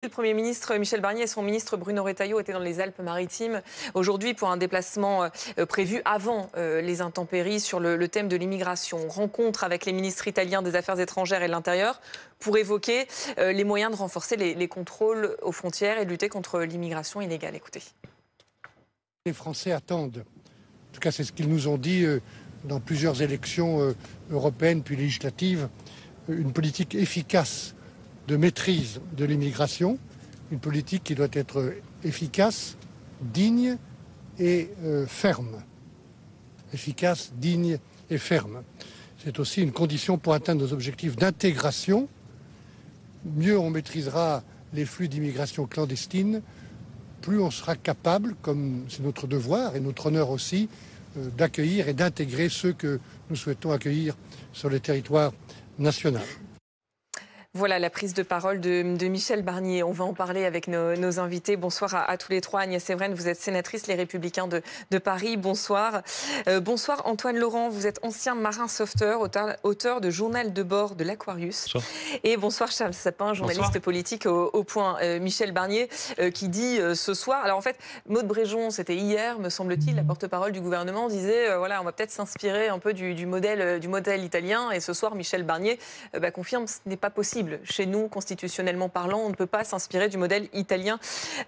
Le Premier ministre Michel Barnier et son ministre Bruno Retailleau étaient dans les Alpes-Maritimes aujourd'hui pour un déplacement prévu avant les intempéries sur le thème de l'immigration. Rencontre avec les ministres italiens des Affaires étrangères et de l'Intérieur pour évoquer les moyens de renforcer les contrôles aux frontières et de lutter contre l'immigration illégale. Écoutez. Les Français attendent, en tout cas c'est ce qu'ils nous ont dit dans plusieurs élections européennes puis législatives, une politique efficace de maîtrise de l'immigration, une politique qui doit être efficace, digne et ferme. Efficace, digne et ferme. C'est aussi une condition pour atteindre nos objectifs d'intégration. Mieux on maîtrisera les flux d'immigration clandestine, plus on sera capable, comme c'est notre devoir et notre honneur aussi, d'accueillir et d'intégrer ceux que nous souhaitons accueillir sur le territoire national. Voilà la prise de parole de Michel Barnier. On va en parler avec nos invités. Bonsoir à tous les trois. Agnès Evren, vous êtes sénatrice Les Républicains de Paris. Bonsoir. Bonsoir Antoine Laurent, vous êtes ancien marin sauveteur, auteur de Journal de bord de l'Aquarius. Bonsoir. Et bonsoir Charles Sapin, journaliste bonsoir. Politique au Point. Michel Barnier qui dit ce soir... Alors en fait, Maud Bréjon, c'était hier, me semble-t-il, la porte-parole du gouvernement, disait voilà, on va peut-être s'inspirer un peu du modèle italien. Et ce soir, Michel Barnier confirme que ce n'est pas possible. Chez nous, constitutionnellement parlant, on ne peut pas s'inspirer du modèle italien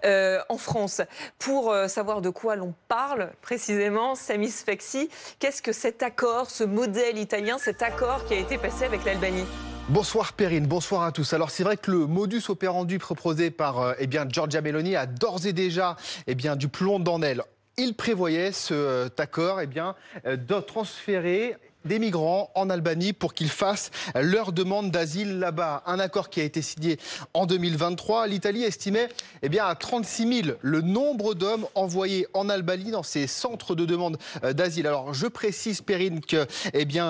en France. Pour savoir de quoi l'on parle précisément, Samy Sfaxi, qu'est-ce que cet accord, ce modèle italien, cet accord qui a été passé avec l'Albanie ? Bonsoir Perrine, bonsoir à tous. Alors c'est vrai que le modus operandi proposé par Giorgia Meloni a d'ores et déjà du plomb dans l'aile. Il prévoyait cet accord de transférer des migrants en Albanie pour qu'ils fassent leur demande d'asile là-bas. Un accord qui a été signé en 2023. L'Italie estimait à 36 000 le nombre d'hommes envoyés en Albanie dans ces centres de demande d'asile. Alors je précise Perrine que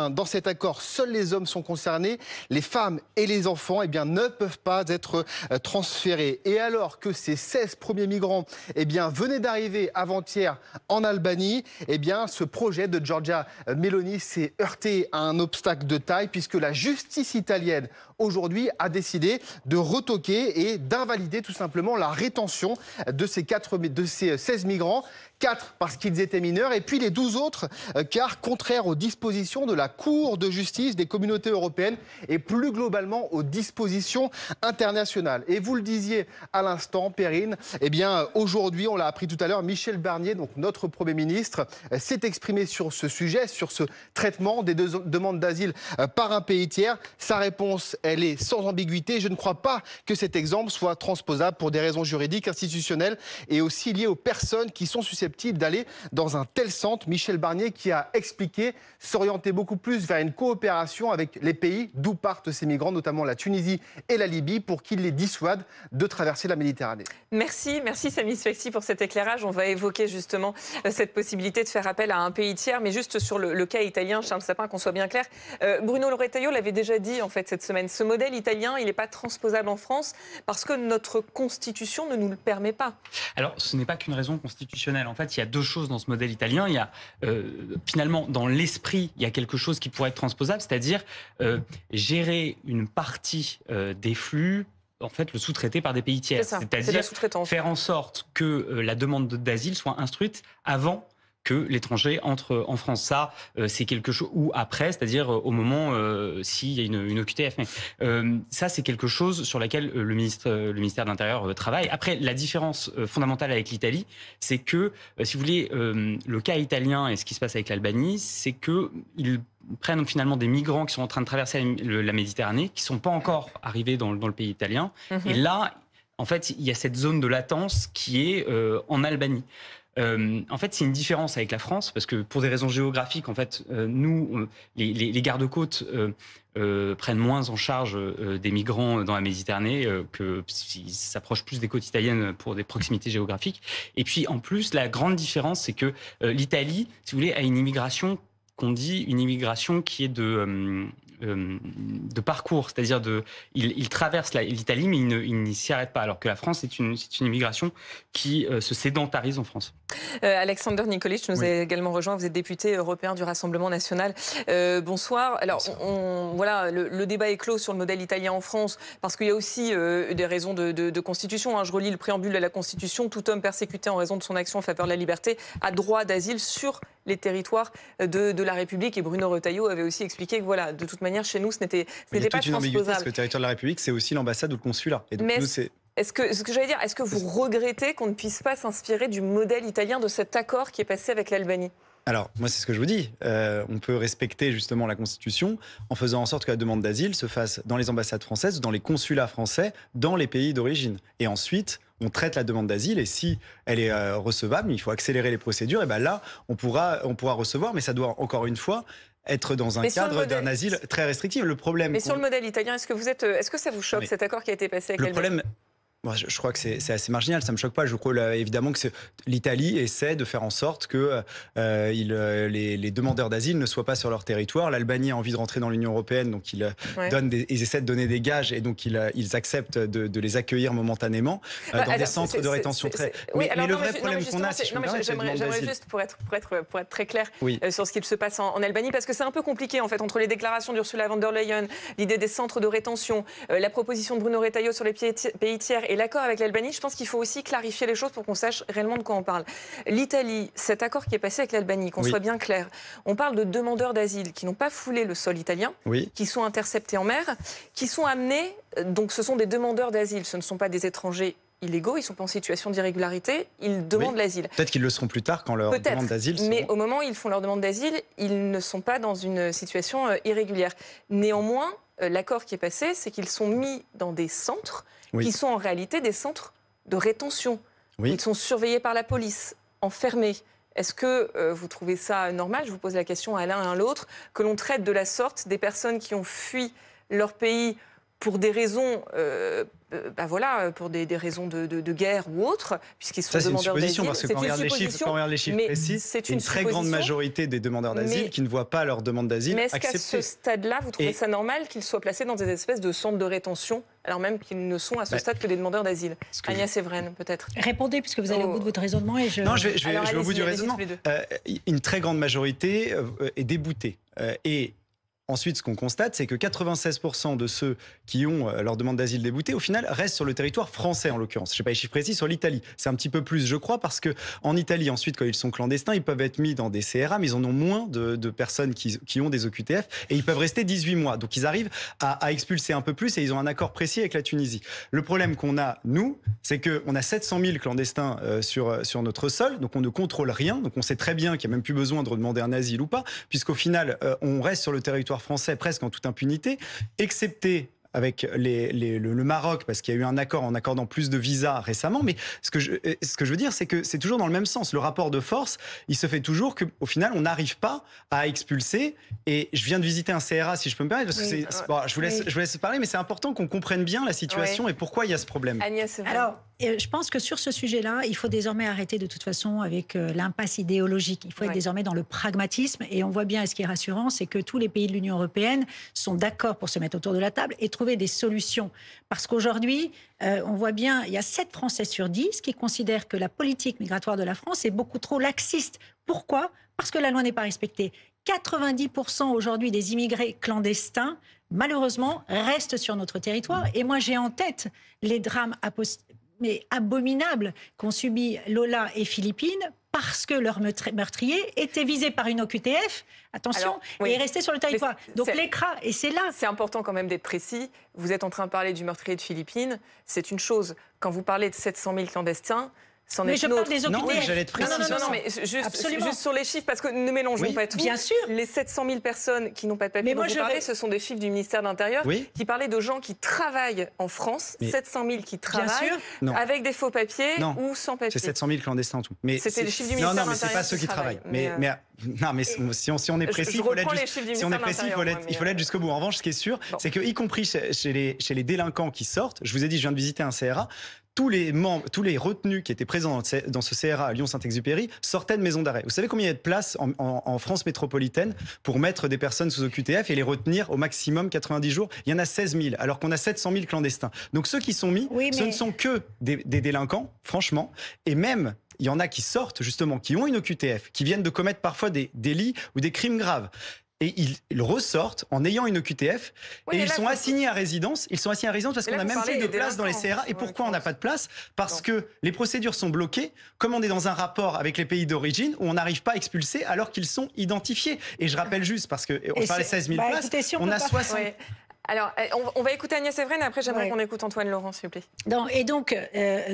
dans cet accord, seuls les hommes sont concernés. Les femmes et les enfants ne peuvent pas être transférés. Et alors que ces 16 premiers migrants venaient d'arriver avant-hier en Albanie, ce projet de Giorgia Meloni s'est heurté à un obstacle de taille puisque la justice italienne aujourd'hui a décidé de retoquer et d'invalider tout simplement la rétention de ces 16 migrants. 4 parce qu'ils étaient mineurs et puis les 12 autres car contraires aux dispositions de la Cour de justice des communautés européennes et plus globalement aux dispositions internationales. Et vous le disiez à l'instant, Perrine, aujourd'hui, on l'a appris tout à l'heure, Michel Barnier, donc notre Premier ministre, s'est exprimé sur ce sujet, sur ce traitement des demandes d'asile par un pays tiers. Sa réponse, elle est sans ambiguïté. Je ne crois pas que cet exemple soit transposable pour des raisons juridiques, institutionnelles et aussi liées aux personnes qui sont susceptibles d'aller dans un tel centre. Michel Barnier qui a expliqué s'orienter beaucoup plus vers une coopération avec les pays d'où partent ces migrants, notamment la Tunisie et la Libye, pour qu'ils les dissuadent de traverser la Méditerranée. Merci Samy Sfaxi pour cet éclairage. On va évoquer justement cette possibilité de faire appel à un pays tiers, mais juste sur le cas italien, Charles Sapin, qu'on soit bien clair. Bruno Retailleau l'avait déjà dit en fait cette semaine. Ce modèle italien, il n'est pas transposable en France parce que notre constitution ne nous le permet pas. Alors, ce n'est pas qu'une raison constitutionnelle. En fait, il y a deux choses dans ce modèle italien. Il y a finalement, dans l'esprit, il y a quelque chose qui pourrait être transposable, c'est-à-dire gérer une partie des flux, en fait, le sous-traiter par des pays tiers. C'est-à-dire faire en sorte que la demande d'asile soit instruite avant que l'étranger entre en France. Ça, c'est quelque chose... Ou après, c'est-à-dire au moment s'il y a une OQTF. Mais ça, c'est quelque chose sur laquelle le ministère de l'Intérieur travaille. Après, la différence fondamentale avec l'Italie, c'est que, si vous voulez, le cas italien et ce qui se passe avec l'Albanie, c'est qu'ils prennent finalement des migrants qui sont en train de traverser la Méditerranée, qui ne sont pas encore arrivés dans le pays italien. Et là, en fait, il y a cette zone de latence qui est en Albanie. En fait, c'est une différence avec la France parce que pour des raisons géographiques, en fait, nous, les gardes-côtes prennent moins en charge des migrants dans la Méditerranée que s'ils s'approchent plus des côtes italiennes pour des proximités géographiques. Et puis, en plus, la grande différence, c'est que l'Italie, si vous voulez, a une immigration qu'on dit une immigration qui est parcours, c'est-à-dire il traverse l'Italie, mais il n'y s'y arrête pas, alors que la France, c'est une immigration qui se sédentarise en France. Alexander Nikolic nous a également rejoint. Vous êtes député européen du Rassemblement national. Bonsoir. Alors, voilà, le débat est clos sur le modèle italien en France, parce qu'il y a aussi des raisons de constitution. Je relis le préambule de la Constitution. Tout homme persécuté en raison de son action en faveur de la liberté a droit d'asile sur les territoires de la République. Et Bruno Retailleau avait aussi expliqué que, voilà, de toute manière, chez nous, ce n'était pas transposable. Parce que le territoire de la République, c'est aussi l'ambassade ou le consulat. Et donc, nous, c'est... Est-ce que vous regrettez qu'on ne puisse pas s'inspirer du modèle italien, de cet accord qui est passé avec l'Albanie ? Alors, moi, c'est ce que je vous dis. On peut respecter justement la Constitution en faisant en sorte que la demande d'asile se fasse dans les ambassades françaises, dans les consulats français, dans les pays d'origine. Et ensuite, on traite la demande d'asile et si elle est recevable, il faut accélérer les procédures. Et bien là, on pourra recevoir, mais ça doit, encore une fois, être dans un cadre d'un asile très restrictif. Le problème... Mais sur le modèle italien, est-ce que ça vous choque, cet accord qui a été passé avec l'Albanie ? Moi, je crois que c'est assez marginal, ça ne me choque pas. Je crois évidemment que l'Italie essaie de faire en sorte que les demandeurs d'asile ne soient pas sur leur territoire. L'Albanie a envie de rentrer dans l'Union européenne, donc ils essaient de donner des gages et donc ils acceptent de les accueillir momentanément dans des centres de rétention très... Mais le vrai problème qu'on a, si je peux me permettre, c'est j'aimerais juste, pour être très clair sur ce qu'il se passe en Albanie, parce que c'est un peu compliqué en fait, entre les déclarations d'Ursula von der Leyen, l'idée des centres de rétention, la proposition de Bruno Retailleau sur les pays tiers et l'accord avec l'Albanie. Je pense qu'il faut aussi clarifier les choses pour qu'on sache réellement de quoi on parle. L'Italie, cet accord qui est passé avec l'Albanie, qu'on soit bien clair, on parle de demandeurs d'asile qui n'ont pas foulé le sol italien, qui sont interceptés en mer, qui sont amenés, donc ce sont des demandeurs d'asile, ce ne sont pas des étrangers illégaux, ils ne sont pas en situation d'irrégularité, ils demandent l'asile. Peut-être qu'ils le seront plus tard quand leur demande d'asile seront... Mais au moment où ils font leur demande d'asile, ils ne sont pas dans une situation irrégulière. Néanmoins, l'accord qui est passé, c'est qu'ils sont mis dans des centres qui sont en réalité des centres de rétention. Ils sont surveillés par la police, enfermés. Est-ce que vous trouvez ça normal ? Je vous pose la question à l'un et à l'autre, que l'on traite de la sorte des personnes qui ont fui leur pays pour des raisons, pour des raisons de guerre ou autres, puisqu'ils sont demandeurs d'asile. Parce que quand on regarde les chiffres précis, c'est une très grande majorité des demandeurs d'asile qui ne voient pas leur demande d'asile acceptée. Mais est-ce qu'à ce stade-là, vous trouvez ça normal qu'ils soient placés dans des espèces de centres de rétention, alors même qu'ils ne sont à ce stade que des demandeurs d'asile ? Agnès Evren, peut-être. Répondez, puisque vous allez au bout de votre raisonnement. Non, je vais au bout du raisonnement. Une très grande majorité est déboutée. Et ensuite, ce qu'on constate, c'est que 96% de ceux qui ont leur demande d'asile déboutée, au final, restent sur le territoire français, en l'occurrence. Je n'ai pas les chiffres précis sur l'Italie. C'est un petit peu plus, je crois, parce qu'en Italie, ensuite, quand ils sont clandestins, ils peuvent être mis dans des CRA, mais ils en ont moins de personnes qui ont des OQTF, et ils peuvent rester 18 mois. Donc, ils arrivent à expulser un peu plus, et ils ont un accord précis avec la Tunisie. Le problème qu'on a, nous, c'est qu'on a 700 000 clandestins sur notre sol, donc on ne contrôle rien. Donc, on sait très bien qu'il n'y a même plus besoin de redemander un asile ou pas, puisqu'au final, on reste sur le territoire français presque en toute impunité, excepté avec le Maroc, parce qu'il y a eu un accord en accordant plus de visas récemment. Mais ce que je veux dire, c'est que c'est toujours dans le même sens. Le rapport de force, il se fait toujours qu'au final, on n'arrive pas à expulser. Et je viens de visiter un CRA, si je peux me permettre, parce que bon, je vous laisse parler, mais c'est important qu'on comprenne bien la situation et pourquoi il y a ce problème. Agnès, alors, je pense que sur ce sujet-là, il faut désormais arrêter de toute façon avec l'impasse idéologique. Il faut être désormais dans le pragmatisme. Et on voit bien, et ce qui est rassurant, c'est que tous les pays de l'Union européenne sont d'accord pour se mettre autour de la table et trouver des solutions. Parce qu'aujourd'hui, on voit bien, il y a 7 Français sur 10 qui considèrent que la politique migratoire de la France est beaucoup trop laxiste. Pourquoi ? Parce que la loi n'est pas respectée. 90% aujourd'hui des immigrés clandestins, malheureusement, restent sur notre territoire. Et moi, j'ai en tête les drames abominables qu'ont subis Lola et Philippine parce que leur meurtrier était visé par une OQTF, attention, et est resté sur le territoire. Donc l'écras, et c'est là... C'est important quand même d'être précis. Vous êtes en train de parler du meurtrier de Philippines. C'est une chose. Quand vous parlez de 700 000 clandestins, c'en est une autre. Mais je parle des OQTF. Non, j'allais être précis. Non, mais juste sur les chiffres, parce que ne mélangeons pas tout. Bien sûr. Les 700 000 personnes qui n'ont pas de papier dont vous parlez, ce sont des chiffres du ministère de l'Intérieur qui parlaient de gens qui travaillent en France, 700 000 qui travaillent avec des faux papiers ou sans papier. C'est 700 000 clandestins en tout. C'était les chiffres du ministère de l'Intérieur. Non, mais c'est pas ceux qui travaillent. Mais si on est précis, il faut l'être jusqu'au bout. En revanche, ce qui est sûr, c'est que, y compris chez les délinquants qui sortent, je vous ai dit, je viens de visiter un CRA, tous les membres, tous les retenus qui étaient présents dans ce CRA à Lyon-Saint-Exupéry sortaient de maison d'arrêt. Vous savez combien il y a de places en France métropolitaine pour mettre des personnes sous OQTF et les retenir au maximum 90 jours? Il y en a 16 000, alors qu'on a 700 000 clandestins. Donc ceux qui sont mis, ce ne sont que des délinquants, franchement, et même... Il y en a qui sortent, justement, qui ont une OQTF, qui viennent de commettre parfois des délits ou des crimes graves. Et ils ressortent en ayant une OQTF et ils sont assignés à résidence. Ils sont assignés à résidence parce qu'on a même plus de place dans les CRA. Et pourquoi on n'a pas de place? Parce que les procédures sont bloquées, comme on est dans un rapport avec les pays d'origine où on n'arrive pas à expulser alors qu'ils sont identifiés. Et je rappelle juste, parce qu'on parlait 16 000 places, écoutez, on a 60... Alors, on va écouter Agnès Evren, et après j'aimerais qu'on écoute Antoine Laurent, s'il vous plaît. Et donc,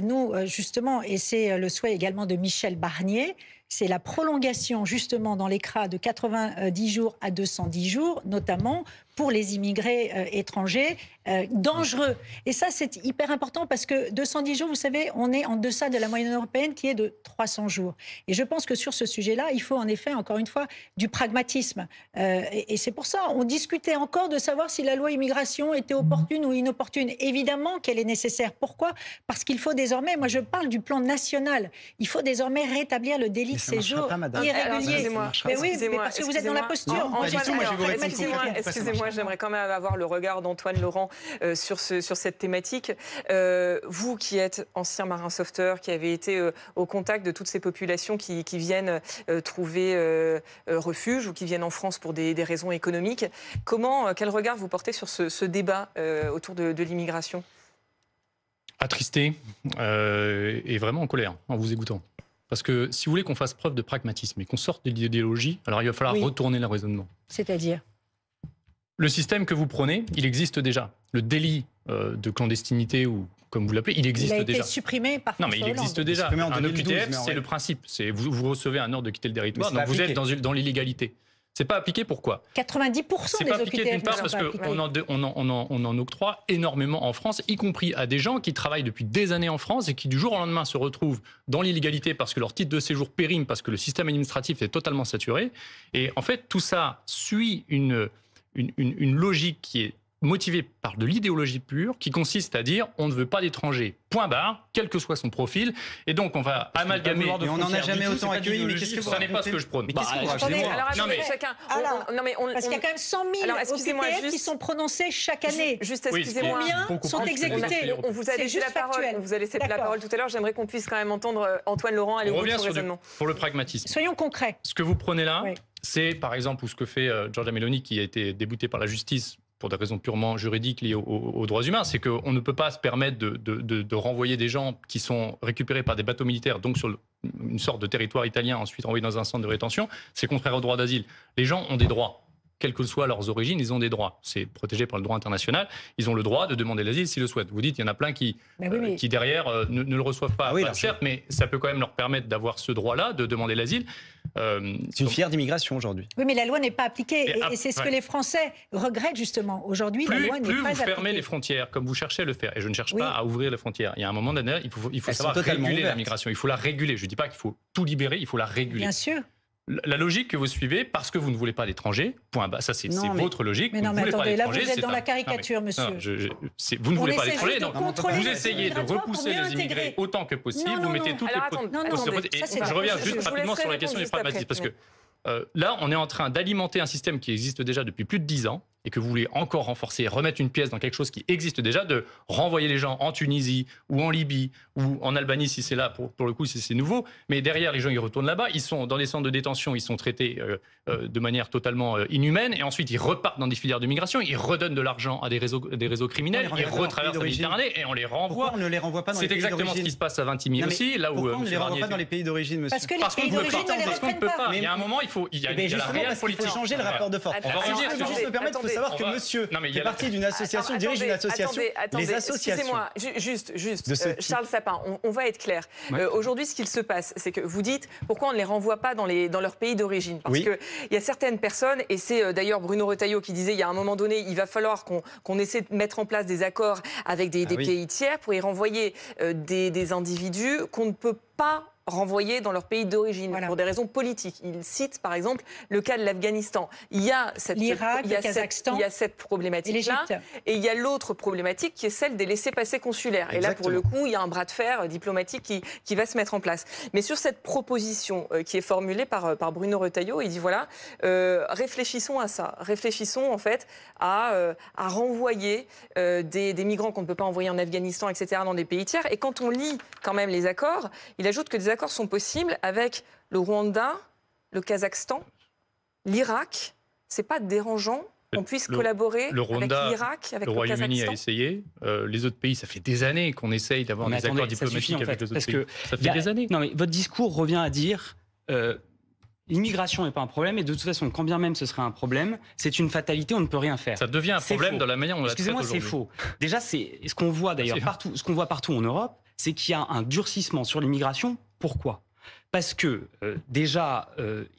nous, justement, et c'est le souhait également de Michel Barnier, c'est la prolongation, justement, dans l'ECRA de 90 jours à 210 jours, notamment pour les immigrés étrangers dangereux. Et ça, c'est hyper important parce que 210 jours, vous savez, on est en deçà de la moyenne européenne qui est de 300 jours. Et je pense que sur ce sujet-là, il faut en effet, encore une fois, du pragmatisme. Et c'est pour ça, on discutait encore de savoir si la loi immigration était opportune ou inopportune. Évidemment qu'elle est nécessaire. Pourquoi? Parce qu'il faut désormais, moi je parle du plan national, il faut désormais rétablir le délit de séjour irrégulier. Mais oui, mais parce que vous êtes dans la posture. Excusez-moi, j'aimerais quand même avoir le regard d'Antoine Laurent sur cette thématique. Vous qui êtes ancien marin sauveteur, qui avez été au contact de toutes ces populations qui viennent trouver refuge ou qui viennent en France pour des raisons économiques, quel regard vous portez sur ce débat autour de l'immigration? Attristé et vraiment en colère en vous écoutant. Parce que si vous voulez qu'on fasse preuve de pragmatisme et qu'on sorte de l'idéologie, alors il va falloir retourner le raisonnement. C'est-à-dire ? Le système que vous prenez, il existe déjà. Le délit de clandestinité, ou comme vous l'appelez, il existe déjà. Il a été supprimé par François Non, mais il existe déjà. Un OQTF, c'est le principe. Vous recevez un ordre de quitter le territoire, donc vous êtes dans l'illégalité. C'est pas appliqué, pourquoi? 90% des OQTF. C'est pas appliqué d'une part parce qu'on en octroie énormément en France, y compris à des gens qui travaillent depuis des années en France et qui du jour au lendemain se retrouvent dans l'illégalité parce que leur titre de séjour périme, parce que le système administratif est totalement saturé. Et en fait, tout ça suit une logique qui est motivée par de l'idéologie pure, qui consiste à dire on ne veut pas d'étrangers, point barre, quel que soit son profil, et donc on va amalgamer. Et on n'en a jamais autant accueilli, mais qu'est-ce que vous ça n'est pas ce que je prône. Mais qu'est-ce que vous attendez, alors attendez, chacun. Parce qu'il y a quand même 100 000 OQTF qui sont prononcés chaque année. Juste, excusez-moi. Combien sont exécutés? On vous a laissé la parole. On vous a laissé la parole tout à l'heure. J'aimerais qu'on puisse quand même entendre Antoine Laurent aller au bout de son raisonnement. Pour le pragmatisme. Soyons concrets. Ce que vous prenez là, c'est par exemple ce que fait Giorgia Meloni, qui a été déboutée par la justice pour des raisons purement juridiques liées aux droits humains, c'est qu'on ne peut pas se permettre de renvoyer des gens qui sont récupérés par des bateaux militaires, donc sur une sorte de territoire italien, ensuite renvoyés dans un centre de rétention. C'est contraire au droit d'asile. Les gens ont des droits. Quelles que soient leurs origines, ils ont des droits. C'est protégé par le droit international. Ils ont le droit de demander l'asile s'ils le souhaitent. Vous dites, il y en a plein qui derrière, ne le reçoivent pas. Certes, mais ça peut quand même leur permettre d'avoir ce droit-là, de demander l'asile. C'est une filière d'immigration aujourd'hui. Oui, mais la loi n'est pas appliquée. Et c'est ce que les Français regrettent justement. Aujourd'hui, la loi n'est pas appliquée. Plus vous fermez les frontières, comme vous cherchez à le faire, et je ne cherche pas à ouvrir les frontières, il y a un moment donné, il faut savoir réguler la migration. Il faut la réguler. Je ne dis pas qu'il faut tout libérer, il faut la réguler. Bien sûr. La logique que vous suivez, parce que vous ne voulez pas d'étrangers, point bas, ça c'est votre logique. Mais non, mais attendez, là vous êtes dans la caricature, monsieur. Vous ne voulez pas d'étrangers, donc vous essayez de repousser les immigrés autant que possible, vous mettez toutes les... Je reviens juste rapidement sur la question du pragmatisme, parce que là, on est en train d'alimenter un système qui existe déjà depuis plus de 10 ans, et que vous voulez encore renforcer, remettre une pièce dans quelque chose qui existe déjà, de renvoyer les gens en Tunisie ou en Libye ou en Albanie si c'est là, pour le coup si c'est nouveau, mais derrière les gens ils retournent là-bas, ils sont dans des centres de détention, ils sont traités de manière totalement inhumaine, et ensuite ils repartent dans des filières de migration, ils redonnent de l'argent à des réseaux criminels, ils retraversent la Méditerranée et on les renvoie. Pourquoi on ne les renvoie pas dans les pays d'origine? C'est exactement ce qui se passe à Vintimille aussi, là où pourquoi on ne les renvoie pas dans les pays d'origine, monsieur? Parce que les pays d'origine ne les reprennent pas. Il y a un moment, il y a la réelle politique. Il faut changer le rapport de force. On va revenir. Juste me permettre, il faut savoir que monsieur fait partie d'une association, dirige une association. Les associations. Excusez-moi, juste, Charles Sapin, on va être clair. Aujourd'hui, ce qu'il se passe, c'est que vous dites pourquoi on ne les renvoie pas dans leur pays d'origine. Parce qu'il y a certaines personnes, et c'est d'ailleurs Bruno Retailleau qui disait il y a un moment donné, il va falloir qu'on essaie de mettre en place des accords avec des pays tiers pour y renvoyer des individus qu'on ne peut pas renvoyés dans leur pays d'origine pour des raisons politiques. Il cite par exemple le cas de l'Afghanistan. Il y a l'Irak, le Kazakhstan, il y a cette problématique-là, et il y a l'autre problématique qui est celle des laissez-passer consulaires. Exactement. Et là, pour le coup, il y a un bras de fer diplomatique qui va se mettre en place. Mais sur cette proposition qui est formulée par Bruno Retailleau, il dit voilà, réfléchissons à ça. Réfléchissons en fait à renvoyer des migrants qu'on ne peut pas envoyer en Afghanistan, etc., dans des pays tiers. Et quand on lit quand même les accords, il ajoute que des accords sont possibles avec le Rwanda, le Kazakhstan, l'Irak. C'est pas dérangeant qu'on puisse collaborer le Rwanda, avec l'Irak, avec le Royaume-Uni a essayé. Les autres pays, ça fait des années qu'on essaye d'avoir des accords diplomatiques avec les autres pays. Ça fait des années. Non, mais votre discours revient à dire l'immigration n'est pas un problème, et de toute façon, quand bien même ce serait un problème, c'est une fatalité, on ne peut rien faire. Ça devient un problème dans la manière dont on la traite aujourd'hui. Excusez-moi, c'est faux. Déjà, c'est ce qu'on voit d'ailleurs partout. Ce qu'on voit partout en Europe, c'est qu'il y a un durcissement sur l'immigration. Pourquoi ? Parce que déjà,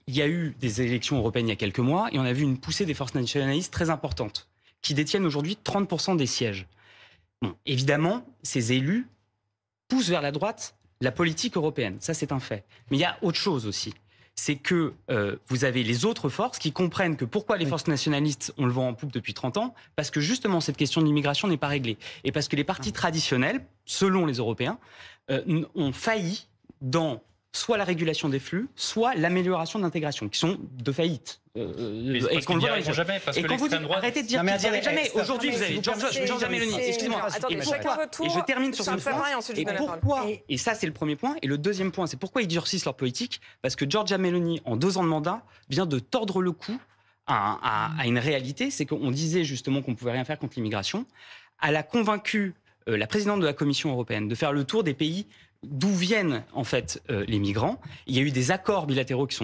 il y a eu des élections européennes il y a quelques mois et on a vu une poussée des forces nationalistes très importante qui détiennent aujourd'hui 30% des sièges. Bon, évidemment, ces élus poussent vers la droite la politique européenne. Ça, c'est un fait. Mais il y a autre chose aussi. C'est que vous avez les autres forces qui comprennent que pourquoi les forces nationalistes, on le vend en poupe depuis 30 ans, parce que justement cette question de l'immigration n'est pas réglée. Et parce que les partis traditionnels, selon les Européens, ont failli dans soit la régulation des flux, soit l'amélioration de l'intégration, qui sont de faillite. Et qu'on ne voit jamais, parce que l'extrême droite... Arrêtez de dire qu'ils n'y arrivent jamais. Aujourd'hui, vous avez Giorgia Meloni. Excusez-moi. Et je termine sur ce point. Et pourquoi ? Et ça, c'est le premier point. Et le deuxième point, c'est pourquoi ils durcissent leur politique. Parce que Giorgia Meloni, en 2 ans de mandat, vient de tordre le cou à une réalité. C'est qu'on disait justement qu'on ne pouvait rien faire contre l'immigration. Elle a convaincu la présidente de la Commission européenne de faire le tour des pays d'où viennent en fait les migrants. Il y a eu des accords bilatéraux qui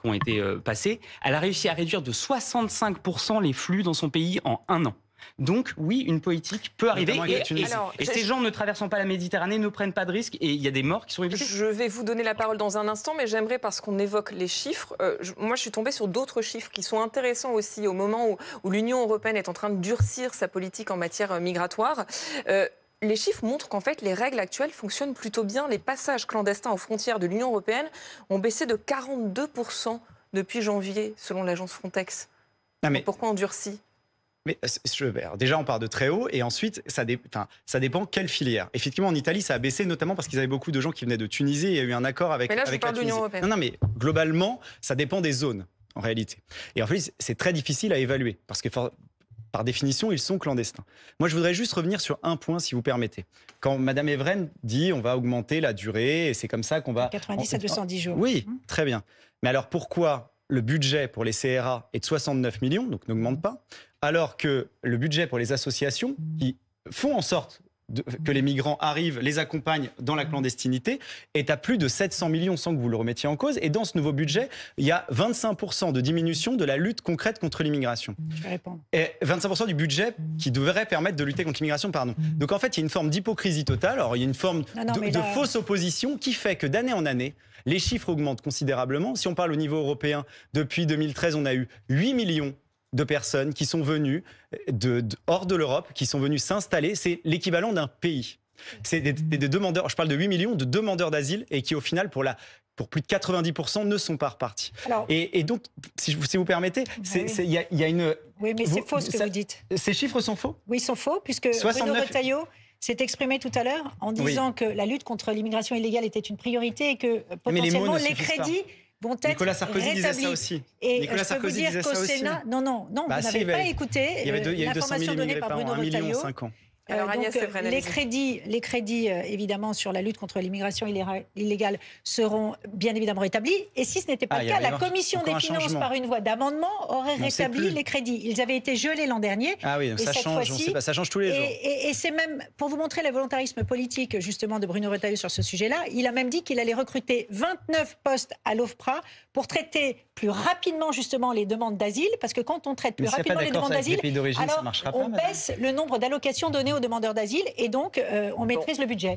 ont été passés. Elle a réussi à réduire de 65% les flux dans son pays en 1 an. Donc oui, une politique peut arriver. Et ces gens ne traversant pas la Méditerranée ne prennent pas de risques et il y a des morts qui sont évitées. Je vais vous donner la parole dans un instant, mais j'aimerais, parce qu'on évoque les chiffres, moi je suis tombée sur d'autres chiffres qui sont intéressants aussi au moment où l'Union européenne est en train de durcir sa politique en matière migratoire. Les chiffres montrent qu'en fait, les règles actuelles fonctionnent plutôt bien. Les passages clandestins aux frontières de l'Union européenne ont baissé de 42% depuis janvier, selon l'agence Frontex. Donc pourquoi on durcit ? Déjà, on part de très haut et ensuite, ça dépend quelle filière. Effectivement, en Italie, ça a baissé notamment parce qu'ils avaient beaucoup de gens qui venaient de Tunisie. Il y a eu un accord avec la Tunisie. Mais là, je parle de l'Union européenne. Non, mais globalement, ça dépend des zones, en réalité. Et en fait, c'est très difficile à évaluer parce que par définition, ils sont clandestins. Moi, je voudrais juste revenir sur un point, si vous permettez. Quand Mme Evren dit on va augmenter la durée, et c'est comme ça qu'on va... 90 à 210 jours. Oui, très bien. Mais alors, pourquoi le budget pour les CRA est de 69 millions, donc n'augmente pas, alors que le budget pour les associations, qui font en sorte que les migrants arrivent, les accompagnent dans la clandestinité, est à plus de 700 millions sans que vous le remettiez en cause. Et dans ce nouveau budget, il y a 25% de diminution de la lutte concrète contre l'immigration. Je vais répondre. Et 25% du budget qui devrait permettre de lutter contre l'immigration, pardon. Donc en fait, il y a une forme d'hypocrisie totale. Alors il y a une forme de fausse opposition qui fait que d'année en année, les chiffres augmentent considérablement. Si on parle au niveau européen, depuis 2013, on a eu 8 millions de personnes qui sont venues hors de l'Europe, qui sont venues s'installer. C'est l'équivalent d'un pays. C'est des demandeurs, je parle de 8 millions de demandeurs d'asile et qui au final, pour plus de 90%, ne sont pas repartis. Alors, et donc, si vous permettez, il y a une... Oui, mais c'est faux ce que vous dites. Ces chiffres sont faux ? Oui, ils sont faux, puisque Bruno Retailleau s'est exprimé tout à l'heure en disant que la lutte contre l'immigration illégale était une priorité et que potentiellement les crédits... vont être Nicolas Sarkozy disait ça aussi. Et Nicolas Sarkozy disait ça aussi. Non, vous n'avez pas écouté l'information donnée par Bruno Retailleau. Alors, donc, les crédits, évidemment, sur la lutte contre l'immigration illégale seront bien évidemment rétablis. Et si ce n'était pas le cas, la Commission des finances, par une voie d'amendement, aurait rétabli les crédits. Ils avaient été gelés l'an dernier. Ah oui, ça change, ça change tous les jours. Et c'est même, pour vous montrer le volontarisme politique, justement, de Bruno Retailleau sur ce sujet-là, il a même dit qu'il allait recruter 29 postes à l'OFPRA pour traiter plus rapidement, justement, les demandes d'asile. Parce que quand on traite plus rapidement les demandes d'asile, alors on baisse le nombre d'allocations données aux demandeurs d'asile et donc on maîtrise le budget.